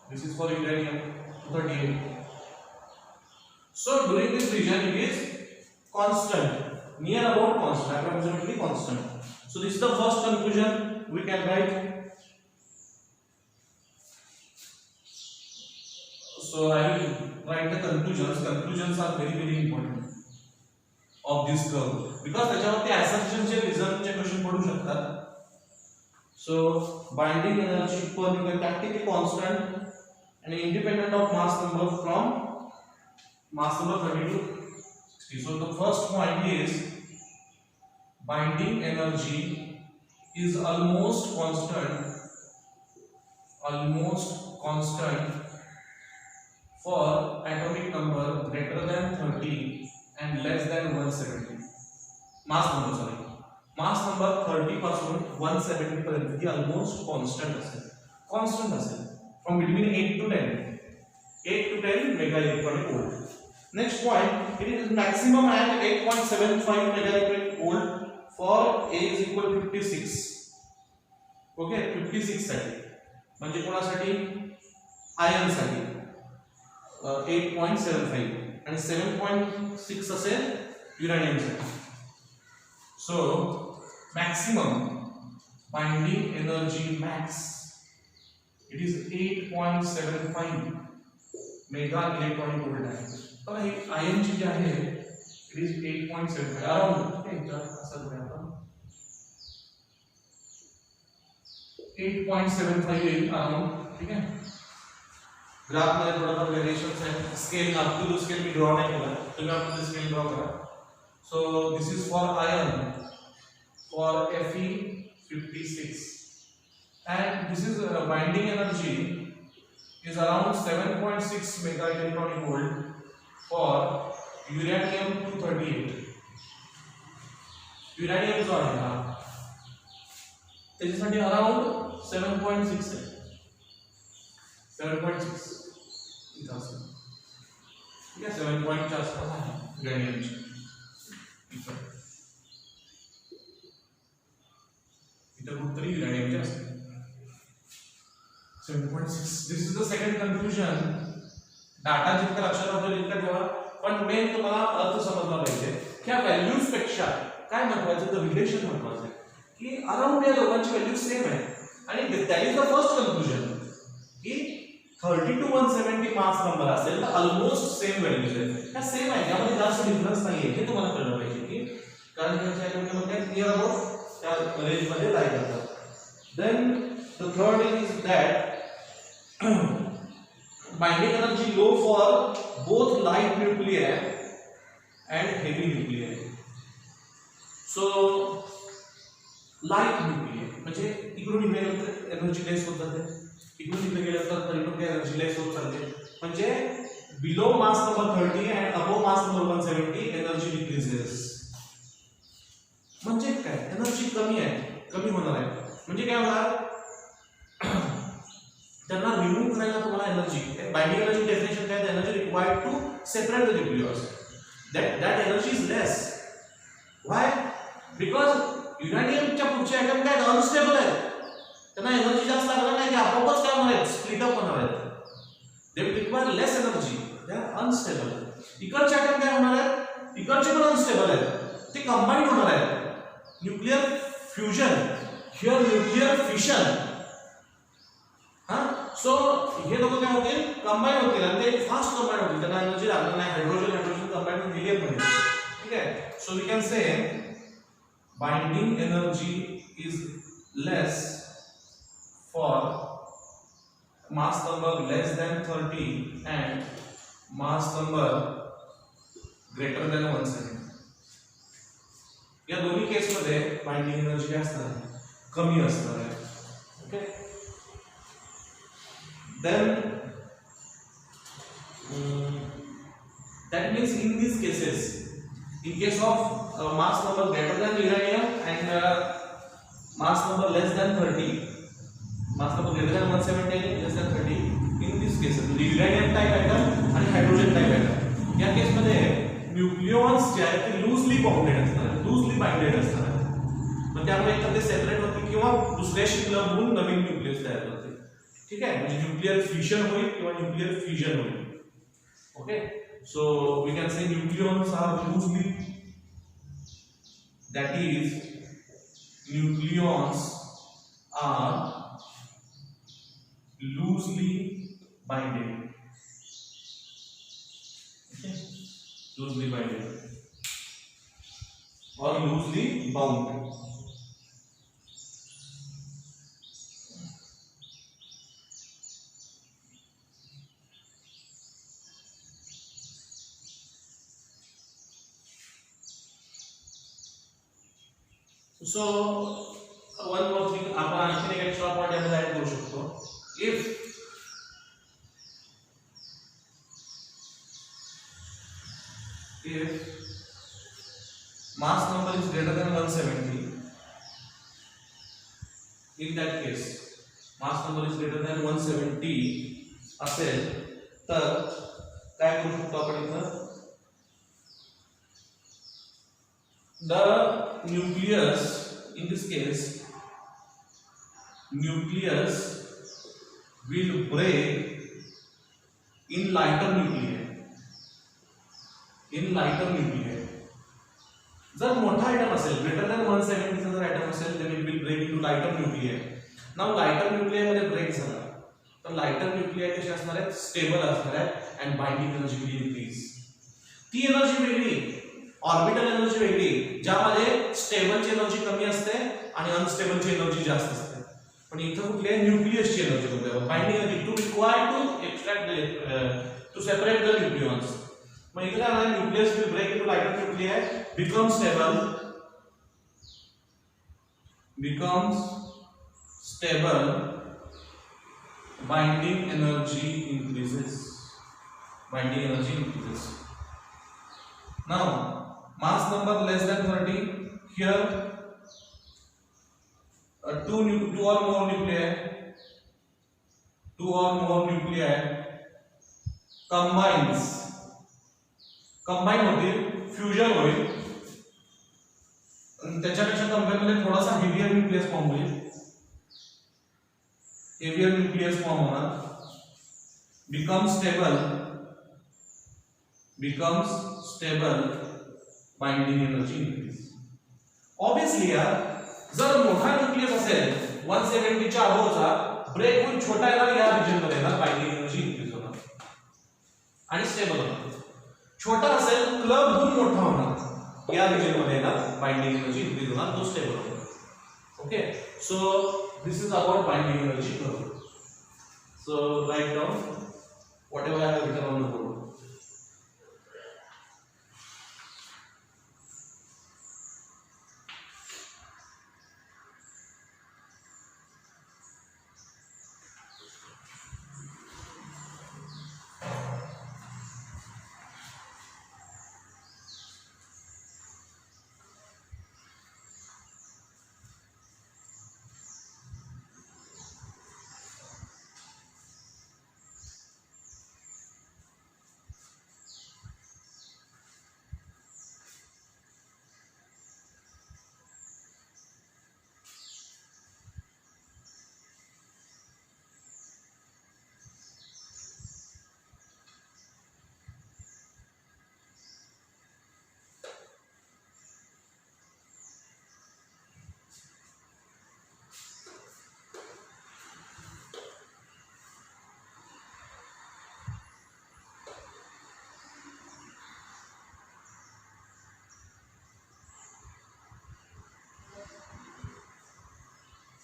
this is for uranium 38 so during this region it is constant near about constant approximately constant so this is the first conclusion we can write. So I will write the conclusions. Conclusions are very important of this curve because त्याच्यावरती assertion चे reason चे question पडू शकतात. So binding energy per unit practically constant and independent of mass number from mass number 30 to 60. So the first point is binding energy is almost constant for atomic number greater than 30 and less than 170 mass number 30 पासून 170 पर्यंत ही almost constant असेल from between 8 to 10 mega electronic volt. Next point, it is maximum at 8.75 mega electronic volt for A is equal to 56. Okay, 56 साठी म्हणजे कोणासाठी iron साठी 8.75 and 7.6 असेल uranium साठी. So maximum binding energy max it is 8.75 mega electronic volt आहे. तर हे iron ची जी आहे it is 8.75 अराउंड ठीक आहे असं बघा आपण 8.75 येईल अराउंड ठीक आहे. ग्राफ मध्ये थोडाफार वेरिएशन्स आहेत स्केल अप टू स्केल मी ड्रॉ नाही केला तुम्ही आपण स्केल ड्रॉ करा. So this is for iron for Fe56 and this is binding energy is around 7.6 mega electronic volt for uranium 238. uranium जो आहे हा त्याच्यासाठी अराउंड 7.6 आहे 7.6 इथं असेल ठीक आहे 7 च्या आसपास आहे युरेनियमची इथं कुठतरी युरेनियमचे असते 7.6. This is the second conclusion. Data जितका लक्षात राहतो तितका ठेवा पण मेन तुम्हाला अर्थ समजला पाहिजे की या व्हॅल्यूज पेक्षा काय महत्वाचं तर रिलेशन महत्वाचं आहे की अराउंड या दोघांची व्हॅल्यू सेम आहे आणि that is the first conclusion की 30 to 170 मास नंबर असेल तर ऑलमोस्ट सेम व्हॅल्यूज आहेत, त्या सेम आहे, त्यामध्ये जास्त डिफरन्स नाही आहे, हे तुम्हाला कळलं पाहिजे की कारण त्यांच्या ॲटोमीमध्ये नियर अबाउट त्या रेंज मध्ये लाई करतात. Then the third is that binding energy low for both light nuclear and heavy nuclei. So light nuclei म्हणजे इकडून इकडे गेल्यानंतर एनर्जी लेस होत जाते, इकडून इकडे गेल्यानंतर इकडून एनर्जी लेस होत चालते, म्हणजे below mass number 30 and above mass number 170 energy decreases. म्हणजे काय एनर्जी कमी आहे, कमी होणार आहे, म्हणजे काय होणार त्यांना रिमूव्ह करायला तुम्हाला एनर्जी बाइंडिंग एनर्जी डेफिनेशन काय energy required to separate the nucleus that energy is less. Why? Because uranium च्या पुढचे ऍटम काय अनस्टेबल आहेत, त्यांना एनर्जी जास्त लागणार नाही, ते आपोआपच काय होणार आहेत स्प्लिट अप होणार आहेत, they require less energy, they are unstable. इकडचे ऍटम काय होणार आहेत, इकडचे पण अनस्टेबल आहेत, ते कंबाईन होणार आहेत, nuclear fusion here nuclear fission. So हे दोघं काय होतील कंबाईन होतील आणि ते फास्ट कंबाईन होतील, त्यांना एनर्जी लागणार नाही, हायड्रोजन हायड्रोजन कंबाईन होऊन हिलियम मध्ये. ठीक आहे, so we can say binding energy is less for mass number less than 30 and mass number greater than 170. या दोन्ही केस मध्ये बाइंडिंग एनर्जी काय असणार आहे, कमी असणार आहे. Okay, then that means in these cases, in case of mass number greater than uranium and mass number less than 30, mass number greater than 170 and less than 30, in these cases uranium type atom and hydrogen type atom या case मध्ये nucleons जे आहेत ते loosely bounded असतात, loosely binded असतात, मग त्यामुळे एकतर ते separate होतील किंवा दुसऱ्याशी क्लब होऊन नवीन न्यूक्लियस तयार होतील. ठीक आहे, म्हणजे न्यूक्लियर फिशन होईल किंवा न्यूक्लियर फ्युजन होईल. Okay, so we can say nucleons are loosely, that is nucleons are loosely binded. Loosely binded और loosely bound. So one more thing आपण आणखी एक एक्स्ट्रा पॉइंट यामध्ये ऍड करू शकतो. If mass number is greater than 170, in that case mass number is greater than 170 असेल तर काय करू शकतो आपण इथं, the nucleus, in this case nucleus will break in lighter nuclei, in lighter nuclei. जर मोठा आयटम असेल greater than 170 चा जर आयटम असेल then it will break into lighter nuclei. now lighter nuclei मध्ये ब्रेक झाला तर लाइटर न्यूक्लियाई कशी असणार आहेत, स्टेबल असणार आहेत and binding energy will increase. ती एनर्जी वेगळी, ऑर्बिटल एनर्जी वेगळी, ज्यामध्ये स्टेबलची एनर्जी कमी असते आणि अनस्टेबलची एनर्जी जास्त असते. पण इथं कुठली आहे न्यूक्लियसची एनर्जी बघूया, binding energy to required to extract to separate the nucleons. मग इथं काय आहे, nucleus will break into lighter nuclei, becomes stable, binding energy increases, binding energy increases. Now mass number less than 30, here two or more nuclei combine होतील, fusion होईल, त्याच्यापेक्षा compare मध्ये थोडासा heavier nucleus form होईल, हेवियर न्यूक्लियस फॉर्म होणार, becomes stable, binding energy increase. Obviously यार, जर मोठा न्यूक्लियस असेल 170 च्या अबोवचा, ब्रेक होऊन छोटा येणार या रिजन मध्ये येणार, बाइंडिंग एनर्जी इन्क्रीज होणार आणि स्टेबल होणार. छोटा असेल क्लब होऊन मोठा होणार, या रिजन मध्ये येणार, बाइंडिंग एनर्जी इन्क्रीज होणार, तो स्टेबल होणार. Okay, so this is about binding energy curve. So write down whatever I have written on the board.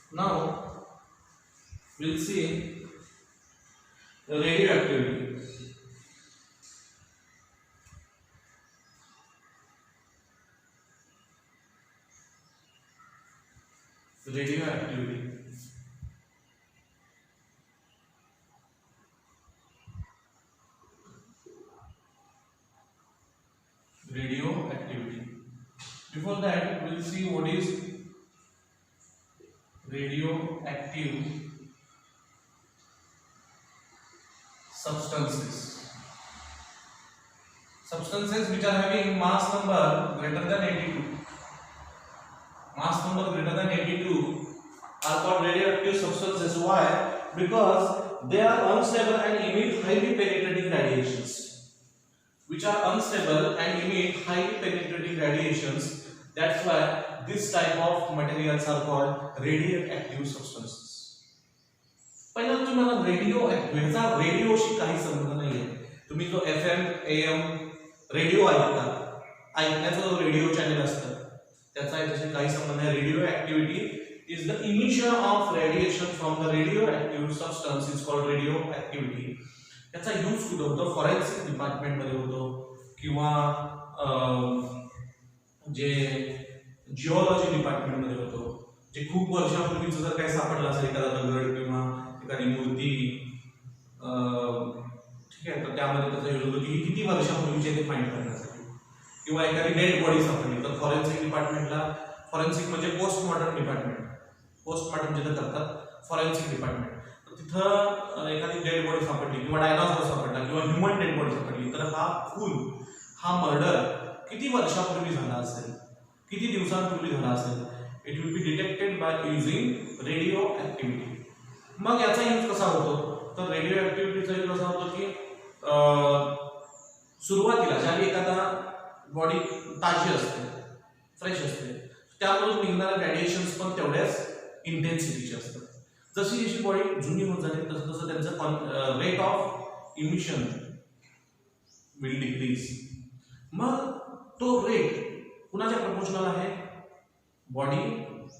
Now we'll see the radioactivity. Radioactivity. Radioactivity. Before that, we'll see what is radioactive substances. Substances which are having mass number greater than 82. Mass number greater than 82 are called radioactive substances. Why? Because they are unstable and emit highly penetrating radiations. Which are unstable and emit highly penetrating radiations. That's why this type of materials are called radioactive substances. पहिला तुम्हाला radio रेडिओशी काही संबंध नाहीये. तुम्ही जो FM AM radio ऐकण्याचा जो radio channel असतं त्याचा याच्याशी काही संबंध नाही. Radio activity is the emission of radiation from the radio active substance is called radio activity. याचा यूज कुठे होतो? फॉरेन्सिक डिपार्टमेंट मध्ये होतो किंवा जे जिओलॉजी डिपार्टमेंट मध्ये होतो. जे खूप वर्षापूर्वीचं जर काही सापडलं असेल एखादा दगड किंवा एखादी मूर्ती, ठीक आहे, तर त्यामध्ये त्याचा यूज होतो की किती वर्षापूर्वीचे ते फाइंड करण्यासाठी. किंवा एखादी डेड बॉडी सापडली तर फॉरेन्सिक डिपार्टमेंटला, फॉरेन्सिक म्हणजे पोस्टमॉर्टम डिपार्टमेंट, पोस्टमॉर्टम जिथं करतात फॉरेन्सिक डिपार्टमेंट, तर तिथं एखादी डेड बॉडी सापडली किंवा डायनासॉर सापडला किंवा ह्युमन डेड बॉडी सापडली तर हा खून, हा मर्डर किती वर्षापूर्वी झाला असेल, किती दिवसांपूर्वी झाला असेल, it will be detected by using radio activity. मग याचा यूज कसा होतो? तर रेडिओ ऍक्टिव्हिटीचा यूज असा होतो की सुरुवातीला ज्यावेळी एखादा बॉडी ताजी असते, फ्रेश असते, त्यामधून निघणारे रॅडिएशन्स पण तेवढ्याच इंटेन्सिटीचे असतात. जशी जशी बॉडी जुनी होत जाते तसं तसं त्यांचं rate of emission will decrease. मग तो रेट कुणाच्या प्रपोर्शनल आहे? बॉडी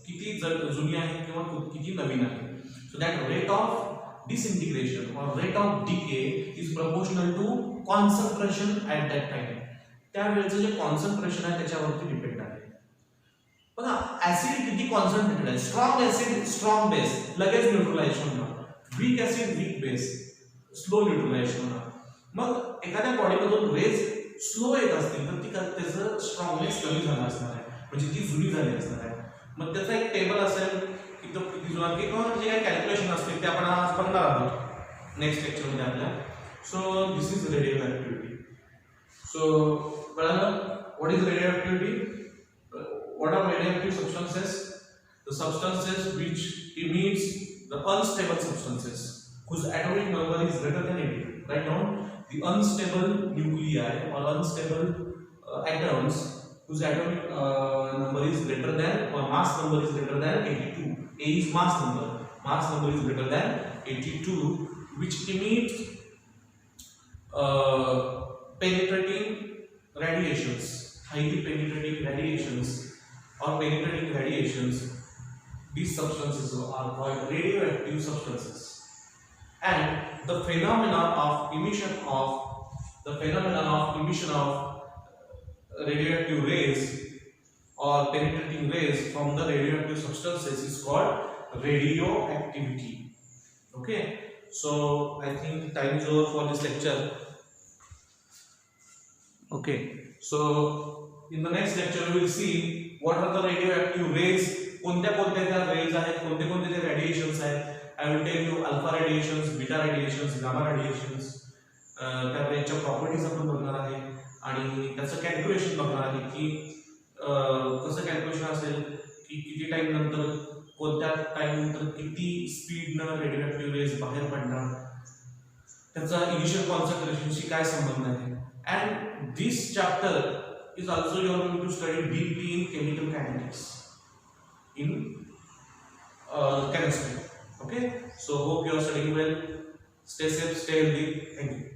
किती जुनी आहे किंवा किती नवीन आहे. So that rate of disintegration और rate of decay is proportional to concentration at that time. त्यावेळेचं जे कॉन्सन्ट्रेशन आहे त्याच्यावरती डिपेंड आहे. बघा ऍसिड किती कॉन्सन्ट्रेटेड आहे. स्ट्रॉंग ऍसिड स्ट्रॉंग बेस लगेच न्यूट्रलाइज होणार, weak acid weak base slow neutralise होणार. मग एखाद्या बॉडीमधून रेज स्लो येत असतील तर ती त्याचं स्ट्रॉंगनेस कमी झाला असणार आहे, म्हणजे ती जुनी झाली असणार आहे. मग त्याचा एक टेबल असेल की तो किती जुना किंवा जे काही कॅल्क्युलेशन असतील ते आपण आज बघणार आहोत नेक्स्ट लेक्चरमध्ये आपल्या. सो this is radio activity. So what is radio activity? What are radioactive substances? The substances which emits the unstable substances whose atomic number is greater than 80. Write down the unstable nuclei or unstable atoms whose atomic number is greater than or mass number is greater than 82. A is mass number. Mass number is greater than 82, which emits penetrating radiations, highly penetrating radiations or penetrating radiations. These substances are called radioactive substances, and the phenomena of emission of radioactive rays or penetrating rays from the radioactive substances is called radioactivity. Okay, so I think time is over for this lecture. Okay, so in the next lecture we will see what are the radioactive rays, कोणत्या कोणत्या त्या rays आहेत, कोणते कोणते ते radiations आहेत. I will tell you alpha radiations, beta radiations, gamma radiations. त्याच्या properties आपण बघणार आहे आणि त्याचं कॅल्क्युलेशन बघणार आहे की कसं कॅल्क्युलेशन असेल की किती टाइम नंतर कोणत्या टाइम नंतर किती स्पीडनं रेडिओएक्टिव्ह रेज बाहेर पडणार, त्याचा इनिशियल कॉन्सन्ट्रेशनशी काय संबंध आहे. And this chapter is also you are going to study deeply in chemical kinetics, in chemistry. Okay, so hope you are studying well. Stay safe, stay healthy. Thank you.